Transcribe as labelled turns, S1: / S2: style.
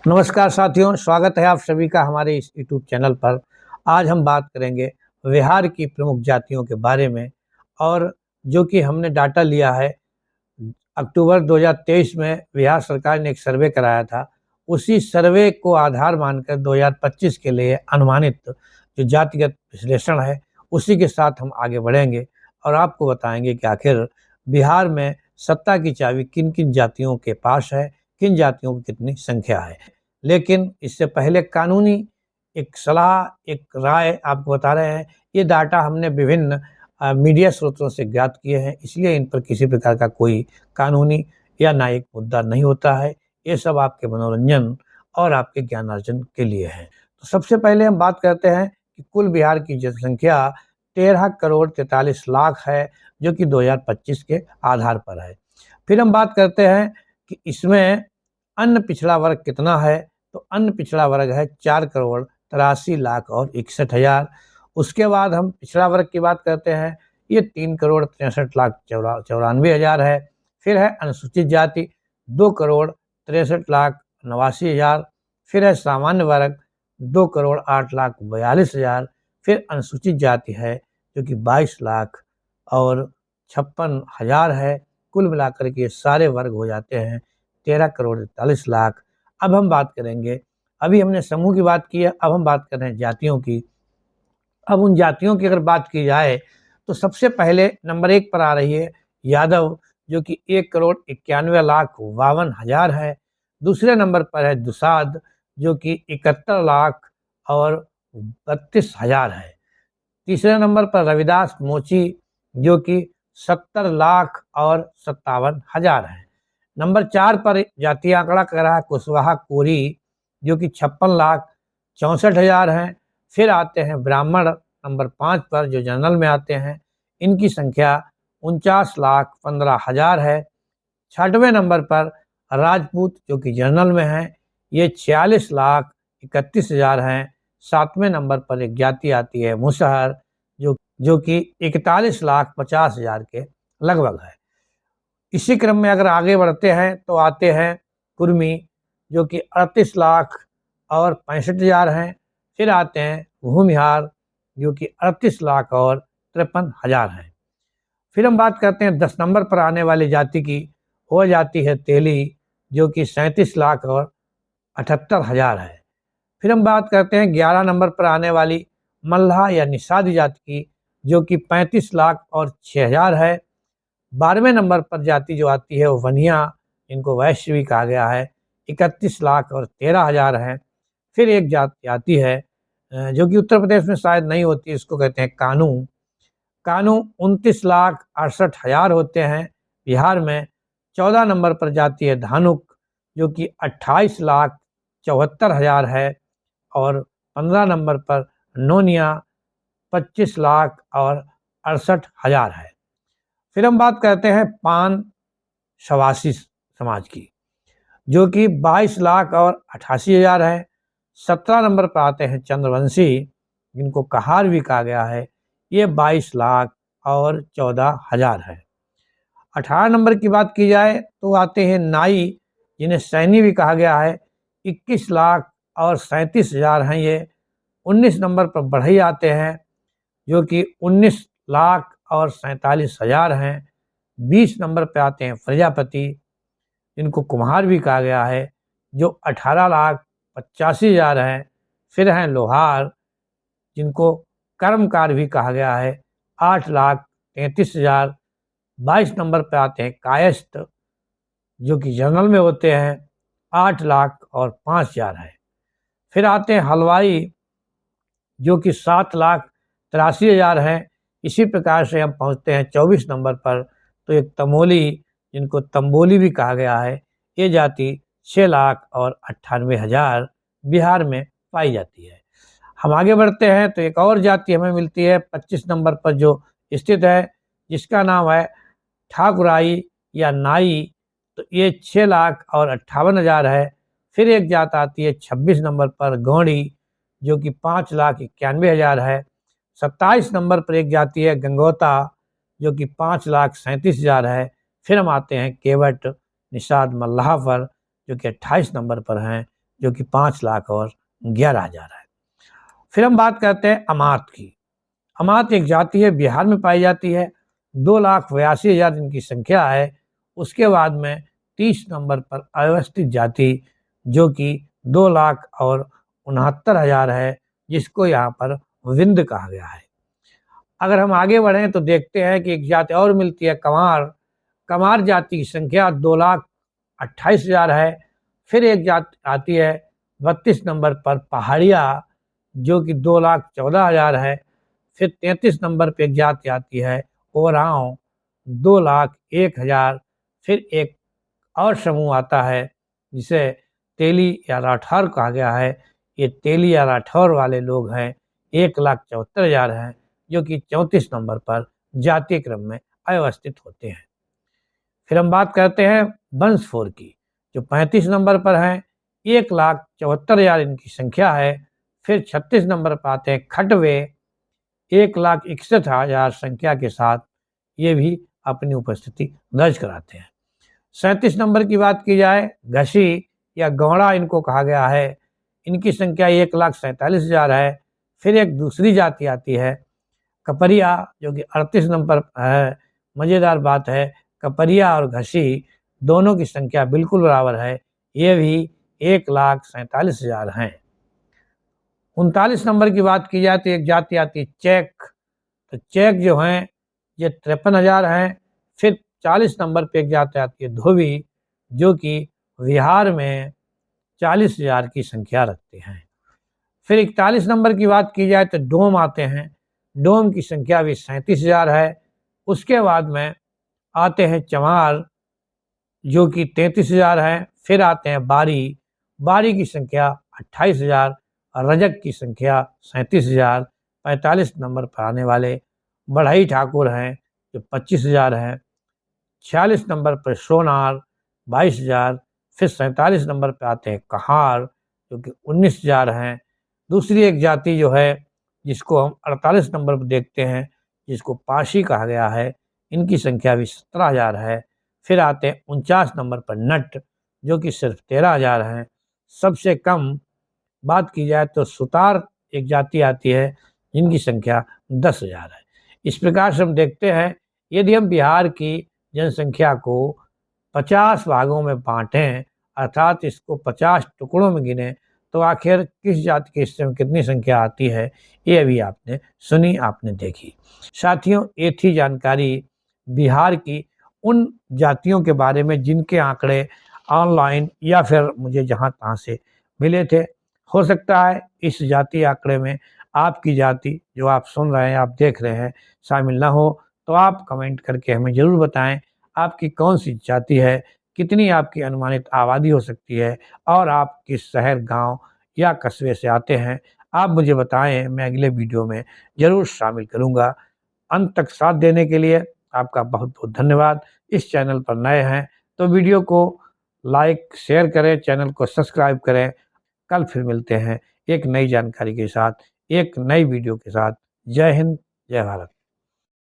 S1: नमस्कार साथियों, स्वागत है आप सभी का हमारे इस यूट्यूब चैनल पर। आज हम बात करेंगे बिहार की प्रमुख जातियों के बारे में, और जो कि हमने डाटा लिया है अक्टूबर 2023 में बिहार सरकार ने एक सर्वे कराया था। उसी सर्वे को आधार मानकर 2025 के लिए अनुमानित जो जातिगत विश्लेषण है उसी के साथ हम आगे बढ़ेंगे और आपको बताएंगे कि आखिर बिहार में सत्ता की चाबी किन किन जातियों के पास है, किन जातियों की कितनी संख्या है। लेकिन इससे पहले कानूनी एक सलाह, एक राय आपको बता रहे हैं। ये डाटा हमने विभिन्न मीडिया स्रोतों से ज्ञात किए हैं, इसलिए इन पर किसी प्रकार का कोई कानूनी या न्यायिक मुद्दा नहीं होता है। ये सब आपके मनोरंजन और आपके ज्ञानार्जन के लिए है। तो सबसे पहले हम बात करते हैं कि कुल बिहार की जनसंख्या 13 करोड़ 43 लाख है, जो कि 2025 के आधार पर है। फिर हम बात करते हैं कि इसमें अन्य पिछड़ा वर्ग कितना है, तो अन्य पिछड़ा वर्ग है 4 करोड़ 83 लाख और 61 हज़ार। उसके बाद हम पिछड़ा वर्ग की बात करते हैं, ये 3 करोड़ 63 लाख 94 हज़ार है। फिर है अनुसूचित जाति 2 करोड़ 63 लाख 89 हज़ार। फिर है सामान्य वर्ग 2 करोड़ 8 लाख 42 हज़ार। फिर अनुसूचित जाति है जो कि 22 लाख और 56 हज़ार है। कुल मिलाकर के सारे वर्ग हो जाते हैं 13 करोड़ 41 लाख। अब हम बात करेंगे, अभी हमने समूह की बात की है, अब हम बात कर रहे हैं जातियों की। अब उन जातियों की अगर बात की जाए तो सबसे पहले नंबर 1 पर आ रही है यादव, जो कि 1 करोड़ 91 लाख 52 हज़ार है। दूसरे नंबर पर है दुसाद, जो कि 71 लाख और 32 हज़ार है। तीसरे नंबर पर रविदास मोची, जो कि 70 लाख और 57 हज़ार है। नंबर 4 पर जातीय आंकड़ा कह रहा है कुशवाहा कोरी, जो कि 56 लाख 64 हज़ार हैं। फिर आते हैं ब्राह्मण नंबर 5 पर, जो जनरल में आते हैं। इनकी संख्या 49 लाख 15 हज़ार है। 6वें नंबर पर राजपूत, जो कि जनरल में हैं, ये 46 लाख 31 हज़ार हैं। 7वें नंबर पर एक जाति आती है मुसहर, जो कि 41 लाख 50 हज़ार के लगभग है। इसी क्रम में अगर आगे बढ़ते हैं तो आते हैं कुर्मी, जो कि 38 लाख और 65 हज़ार हैं। फिर आते हैं भूमिहार, जो कि 38 लाख और 53 हज़ार हैं। फिर हम बात करते हैं 10 नंबर पर आने वाली जाति की, वो जाति है तेली, जो कि 37 लाख और 78 हज़ार है। फिर हम बात करते हैं 11 नंबर पर आने वाली मल्लाह या निषाद जाति की, जो कि 35 लाख और 6 हज़ार है। 12वें नंबर पर जाति जो आती है वो वनिया, इनको वैश्य भी कहा गया है, 31 लाख और 13 हज़ार है। फिर एक जाति आती है जो कि उत्तर प्रदेश में शायद नहीं होती, इसको कहते हैं कानू। कानू 29 लाख 68 हज़ार होते हैं बिहार में। 14 नंबर पर जाती है धानुक, जो कि 28 लाख 74 हज़ार है। और 15 नंबर पर नोनिया 25 लाख और 68 हज़ार है। फिर हम बात करते हैं पान शवासी समाज की, जो कि 22 लाख और 88 हज़ार है। 17 नंबर पर आते हैं चंद्रवंशी, जिनको कहार भी कहा गया है, ये 22 लाख और 14 हज़ार है। 18 नंबर की बात की जाए तो आते हैं नाई, जिन्हें सैनी भी कहा गया है, 21 लाख और 37 हज़ार हैं ये। 19 नंबर पर बढ़ई आते हैं, जो कि 19 लाख और 47 हज़ार हैं। 20 नंबर पर आते हैं प्रजापति, जिनको कुम्हार भी कहा गया है, जो 18 लाख 85 हज़ार हैं। फिर हैं लोहार, जिनको कर्मकार भी कहा गया है, 8 लाख 33 हज़ार। 22 नंबर पर आते हैं कायस्थ, जो कि जनरल में होते हैं, 8 लाख और 5 हज़ार है। फिर आते हैं हलवाई, जो कि 7 लाख 83 हज़ार हैं। इसी प्रकार से हम पहुंचते हैं 24 नंबर पर, तो एक तमोली, जिनको तंबोली भी कहा गया है, ये जाति 6 लाख और 98 हज़ार बिहार में पाई जाती है। हम आगे बढ़ते हैं तो एक और जाति हमें मिलती है 25 नंबर पर, जो स्थित है, जिसका नाम है ठाकुराई या नाई, तो ये 6 लाख और 58 हज़ार है। फिर एक जात आती है 26 नंबर पर गौड़ी, जो कि 5 लाख 91 हज़ार है। 27 नंबर पर एक जाति है गंगोता, जो कि 5 लाख 37 हज़ार है। फिर हम आते हैं केवट निषाद मल्लाह पर, जो कि 28 नंबर पर हैं, जो कि 5,11,000 है। फिर हम बात करते हैं अमात की। अमात एक जाति है, बिहार में पाई जाती है। 2,82,000 इनकी संख्या है। उसके बाद में 30 नंबर पर अव्यवस्थित जाति जो कि 2,69,000 है, जिसको यहाँ पर विंध्य कहा गया है। अगर हम आगे बढ़ें तो देखते हैं कि एक जाति और मिलती है कमार। कमार जाति की संख्या 2,28,000 है। फिर एक जाति आती है 32 नंबर पर पहाड़िया जो कि 2,14,000 है। फिर 33 नंबर पे एक जाति आती है ओरांव 2,01,000। फिर एक और समूह आता है जिसे तेली या राठौर कहा गया है। ये तेली या राठौर वाले लोग हैं, 1,74,000 हैं, जो कि 34 नंबर पर जातीय क्रम में अव्यवस्थित होते हैं। फिर हम बात करते हैं बंसफोर की, जो 35 नंबर पर हैं। 1,74,000 इनकी संख्या है। फिर 36 नंबर पर आते हैं खटवे, 1,61,000 संख्या के साथ ये भी अपनी उपस्थिति दर्ज कराते हैं। 37 नंबर की बात की जाए, घसी या गौड़ा इनको कहा गया है। इनकी संख्या 1,47,000 है। फिर एक दूसरी जाति आती है कपरिया जो कि 38 नंबर पर है। मज़ेदार बात है, कपरिया और घसी दोनों की संख्या बिल्कुल बराबर है। ये भी 1,47,000 हैं। 39 नंबर की बात की जाए तो एक जाति आती है चेक। तो चेक जो हैं ये 53,000 हैं। फिर 40 नंबर पे एक जाति आती है धोबी जो कि बिहार में 40,000 की संख्या रखते हैं। फिर 41 नंबर की बात की जाए तो डोम आते हैं। डोम की संख्या भी 37,000 है। उसके बाद में आते हैं चमार जो कि 33,000 है। फिर आते हैं बारी, बारी की संख्या 28,000। रजक की संख्या 37,000। 45 नंबर पर आने वाले बढ़ई ठाकुर हैं जो 25,000 हैं। 46 नंबर पर सोनार 22,000। फिर 47 नंबर पर आते हैं कहार जो कि 19,000 हैं। दूसरी एक जाति जो है जिसको हम 48 नंबर पर देखते हैं, जिसको पाशी कहा गया है, इनकी संख्या भी 17,000 है। फिर आते हैं 49 नंबर पर नट जो कि सिर्फ 13,000 हैं। सबसे कम बात की जाए तो सुतार एक जाति आती है जिनकी संख्या 10,000 है। इस प्रकार से हम देखते हैं यदि हम बिहार की जनसंख्या को 50 भागों में बांटें, अर्थात इसको 50 टुकड़ों में गिने, तो आखिर किस जाति के हिस्से में कितनी संख्या आती है, ये अभी आपने सुनी, आपने देखी। साथियों, ये थी जानकारी बिहार की उन जातियों के बारे में जिनके आंकड़े ऑनलाइन या फिर मुझे जहाँ तहाँ से मिले थे। हो सकता है इस जाति आंकड़े में आपकी जाति जो आप सुन रहे हैं, आप देख रहे हैं, शामिल ना हो, तो आप कमेंट करके हमें ज़रूर बताएं आपकी कौन सी जाति है, कितनी आपकी अनुमानित आबादी हो सकती है और आप किस शहर, गांव या कस्बे से आते हैं। आप मुझे बताएं, मैं अगले वीडियो में ज़रूर शामिल करूंगा। अंत तक साथ देने के लिए आपका बहुत बहुत धन्यवाद। इस चैनल पर नए हैं तो वीडियो को लाइक शेयर करें, चैनल को सब्सक्राइब करें। कल फिर मिलते हैं एक नई जानकारी के साथ, एक नई वीडियो के साथ। जय हिंद, जय भारत।